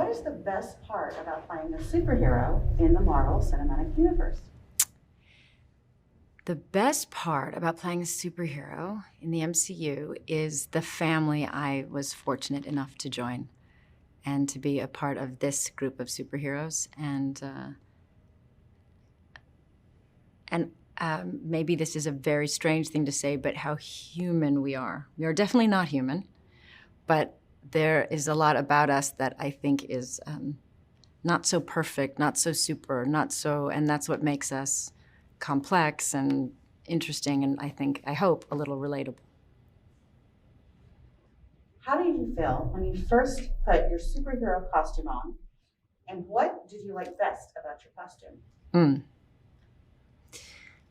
What is the best part about playing a superhero in the Marvel Cinematic Universe? The best part about playing a superhero in the MCU is the family I was fortunate enough to join and to be a part of this group of superheroes. And maybe this is a very strange thing to say, but how human we are. We are definitely not human, but there is a lot about us that I think is not so perfect, not so super, and that's what makes us complex and interesting, and I hope, a little relatable. How did you feel when you first put your superhero costume on? And what did you like best about your costume?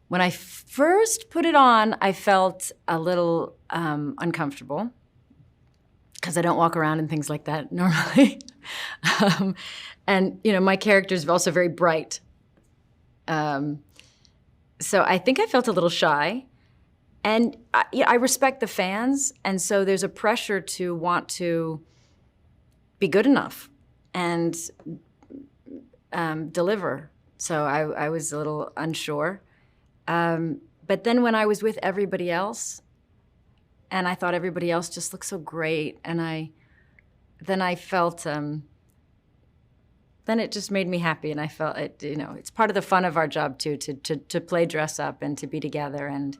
When I first put it on, I felt a little uncomfortable because I don't walk around in things like that normally. And my character's also very bright. So I think I felt a little shy. And I respect the fans, and so there's a pressure to want to be good enough and deliver. So I was a little unsure. But then when I was with everybody else, and I thought everybody else just looked so great, and then I felt, then it just made me happy, and I felt it. It's part of the fun of our job too, to play dress up and to be together, and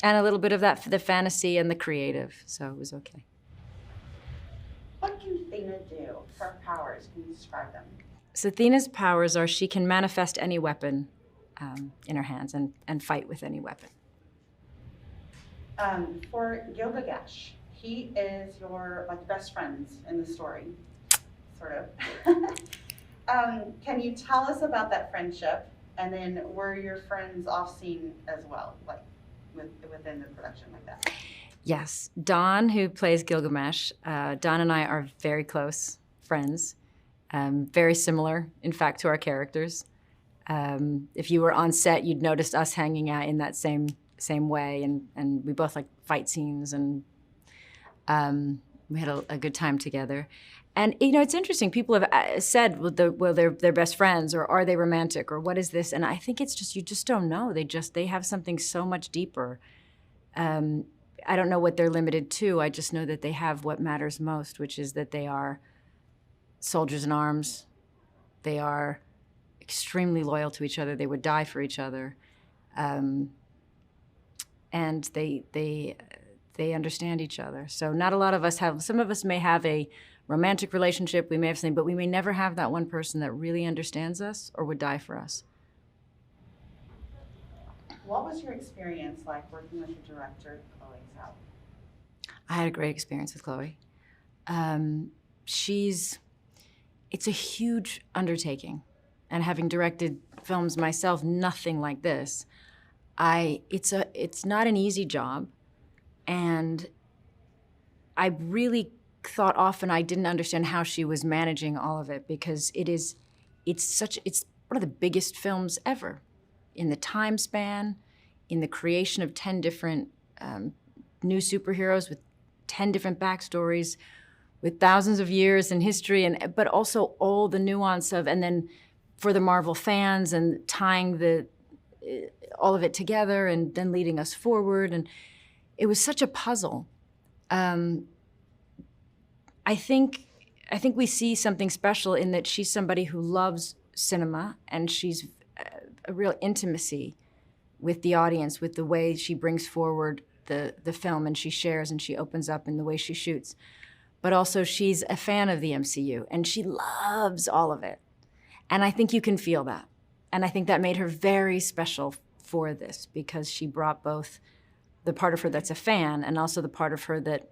a little bit of that for the fantasy and the creative. So it was okay. What can Athena do? Her powers, can you describe them? So Athena's powers are she can manifest any weapon in her hands and fight with any weapon. For Gilgamesh, he is your best friends in the story, sort of. Can you tell us about that friendship? And then were your friends off scene as well, within the production like that? Yes, Dawn, who plays Gilgamesh, Dawn and I are very close friends. Very similar, in fact, to our characters. If you were on set, you'd notice us hanging out in that same way, and we both like fight scenes, and we had a good time together. And it's interesting. People have said, well, they're best friends, or are they romantic, or what is this? And I think it's just you just don't know. They have something so much deeper. I don't know what they're limited to. I just know that they have what matters most, which is that they are soldiers in arms. They are extremely loyal to each other. They would die for each other, and they understand each other. So not a lot of us have. Some of us may have a romantic relationship. We may have something, but we may never have that one person that really understands us or would die for us. What was your experience like working with your director, Chloe Zhao? I had a great experience with Chloe. It's a huge undertaking, and having directed films myself, nothing like this. It's not an easy job, and I really thought often I didn't understand how she was managing all of it, because it's one of the biggest films ever, in the time span, in the creation of 10 different new superheroes with 10 different backstories, with thousands of years in history, but also all the nuance of, and then for the Marvel fans, and tying all of it together, and then leading us forward, and it was such a puzzle. I think we see something special in that she's somebody who loves cinema, and she's a real intimacy with the audience, with the way she brings forward the film, and she shares and she opens up in the way she shoots. But also she's a fan of the MCU, and she loves all of it. And I think you can feel that. And I think that made her very special for this, because she brought both the part of her that's a fan, and also the part of her that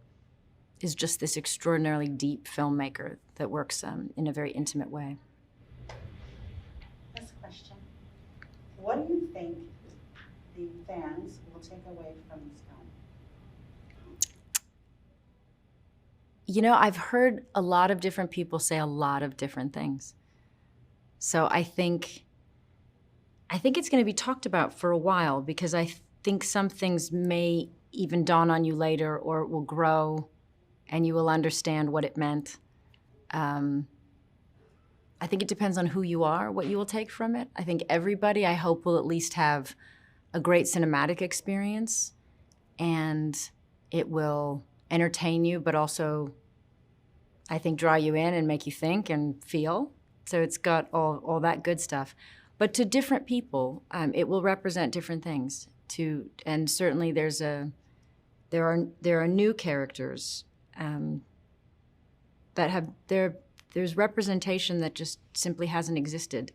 is just this extraordinarily deep filmmaker that works in a very intimate way. Last question. What do you think the fans will take away from this film? I've heard a lot of different people say a lot of different things. So I think it's going to be talked about for a while, because I think some things may even dawn on you later, or it will grow and you will understand what it meant. I think it depends on who you are, what you will take from it. I think everybody, I hope, will at least have a great cinematic experience, and it will entertain you, but also, I think, draw you in and make you think and feel. So it's got all that good stuff. But to different people, it will represent different things. And certainly there are new characters that have there's representation that just simply hasn't existed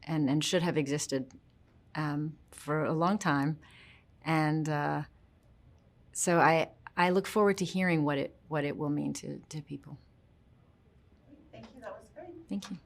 and should have existed for a long time. And so I look forward to hearing what it will mean to people. Thank you, that was great. Thank you.